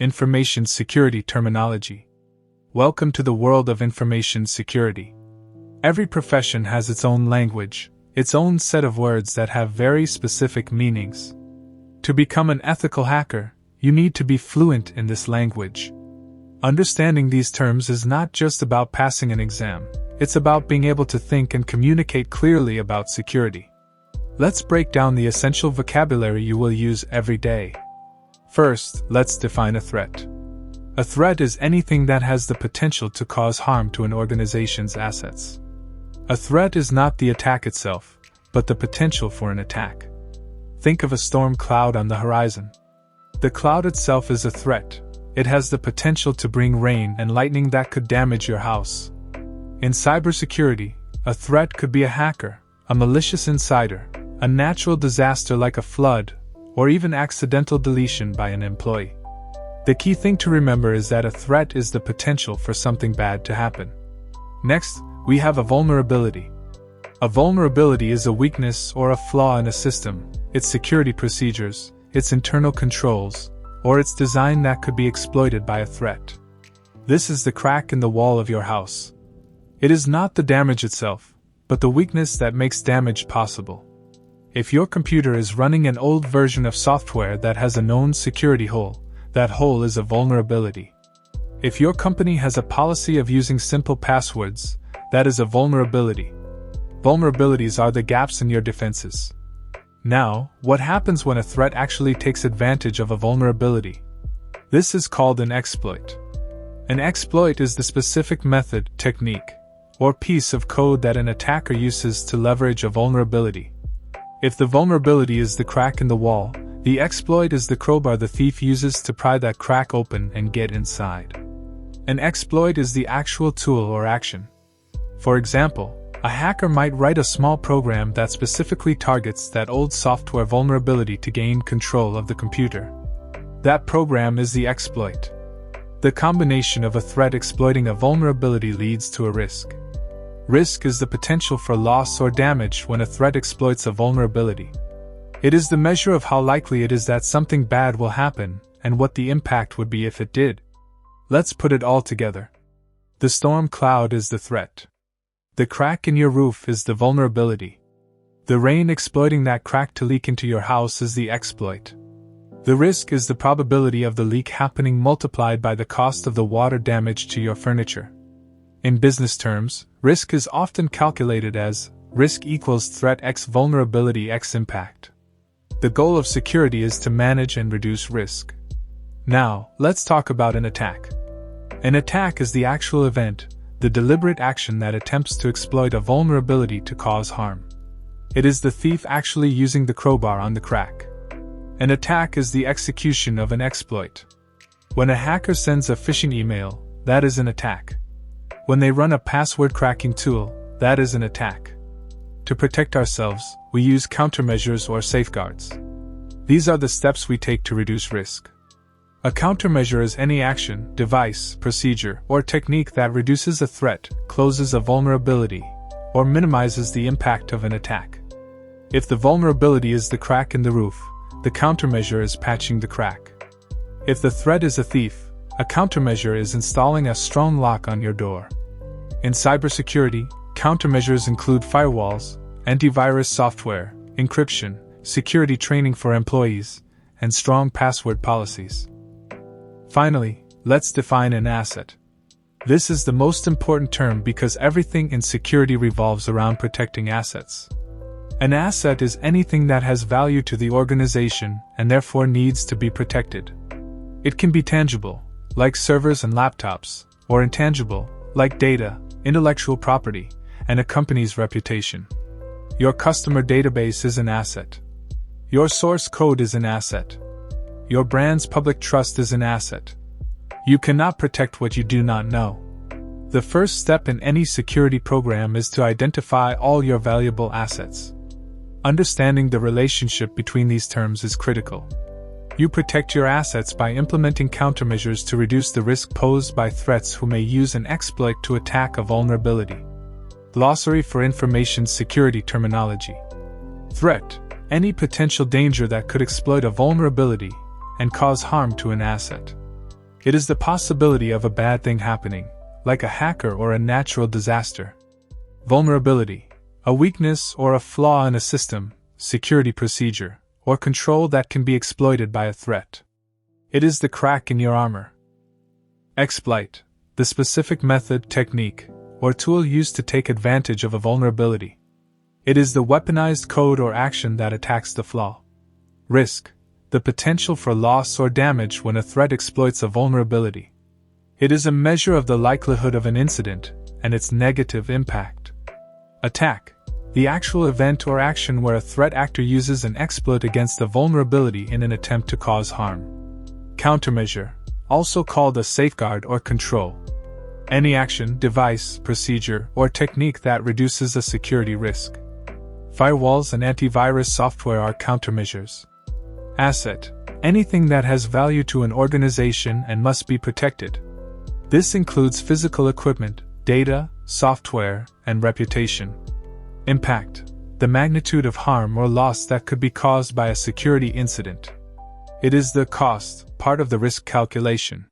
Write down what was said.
Information security terminology. Welcome to the world of information security. Every profession has its own language, its own set of words that have very specific meanings. To become an ethical hacker, you need to be fluent in this language. Understanding these terms is not just about passing an exam, it's about being able to think and communicate clearly about security. Let's break down the essential vocabulary you will use every day. First, let's define a threat. A threat is anything that has the potential to cause harm to an organization's assets. A threat is not the attack itself, but the potential for an attack. Think of a storm cloud on the horizon. The cloud itself is a threat. It has the potential to bring rain and lightning that could damage your house. In cybersecurity, a threat could be a hacker, a malicious insider, a natural disaster like a flood, or even accidental deletion by an employee. The key thing to remember is that a threat is the potential for something bad to happen. Next, we have a vulnerability. A vulnerability is a weakness or a flaw in a system, its security procedures, its internal controls, or its design that could be exploited by a threat. This is the crack in the wall of your house. It is not the damage itself, but the weakness that makes damage possible. If your computer is running an old version of software that has a known security hole, that hole is a vulnerability. If your company has a policy of using simple passwords, that is a vulnerability. Vulnerabilities are the gaps in your defenses. Now, what happens when a threat actually takes advantage of a vulnerability? This is called an exploit. An exploit is the specific method, technique, or piece of code that an attacker uses to leverage a vulnerability. If the vulnerability is the crack in the wall, the exploit is the crowbar the thief uses to pry that crack open and get inside. An exploit is the actual tool or action. For example, a hacker might write a small program that specifically targets that old software vulnerability to gain control of the computer. That program is the exploit. The combination of a threat exploiting a vulnerability leads to a risk. Risk is the potential for loss or damage when a threat exploits a vulnerability. It is the measure of how likely it is that something bad will happen and what the impact would be if it did. Let's put it all together. The storm cloud is the threat. The crack in your roof is the vulnerability. The rain exploiting that crack to leak into your house is the exploit. The risk is the probability of the leak happening multiplied by the cost of the water damage to your furniture. In business terms, risk is often calculated as risk equals threat x vulnerability x impact. The goal of security is to manage and reduce risk. Now, let's talk about an attack. An attack is the actual event, the deliberate action that attempts to exploit a vulnerability to cause harm. It is the thief actually using the crowbar on the crack. An attack is the execution of an exploit. When a hacker sends a phishing email, that is an attack. When they run a password cracking tool, that is an attack. To protect ourselves, we use countermeasures or safeguards. These are the steps we take to reduce risk. A countermeasure is any action, device, procedure, or technique that reduces a threat, closes a vulnerability, or minimizes the impact of an attack. If the vulnerability is the crack in the roof, the countermeasure is patching the crack. If the threat is a thief, a countermeasure is installing a strong lock on your door. In cybersecurity, countermeasures include firewalls, antivirus software, encryption, security training for employees, and strong password policies. Finally, let's define an asset. This is the most important term because everything in security revolves around protecting assets. An asset is anything that has value to the organization and therefore needs to be protected. It can be tangible, like servers and laptops, or intangible, like data, intellectual property, and a company's reputation. Your customer database is an asset. Your source code is an asset. Your brand's public trust is an asset. You cannot protect what you do not know. The first step in any security program is to identify all your valuable assets. Understanding the relationship between these terms is critical. You protect your assets by implementing countermeasures to reduce the risk posed by threats who may use an exploit to attack a vulnerability. Glossary for information security terminology. Threat: any potential danger that could exploit a vulnerability and cause harm to an asset. It is the possibility of a bad thing happening, like a hacker or a natural disaster. Vulnerability, a weakness or a flaw in a system, security procedure, or control that can be exploited by a threat. It is the crack in your armor. Exploit, the specific method, technique, or tool used to take advantage of a vulnerability. It is the weaponized code or action that attacks the flaw. Risk, the potential for loss or damage when a threat exploits a vulnerability. It is a measure of the likelihood of an incident and its negative impact. Attack, the actual event or action where a threat actor uses an exploit against a vulnerability in an attempt to cause harm. Countermeasure, also called a safeguard or control. Any action, device, procedure, or technique that reduces a security risk. Firewalls and antivirus software are countermeasures. Asset, anything that has value to an organization and must be protected. This includes physical equipment, data, software, and reputation. Impact, the magnitude of harm or loss that could be caused by a security incident. It is the cost, part of the risk calculation.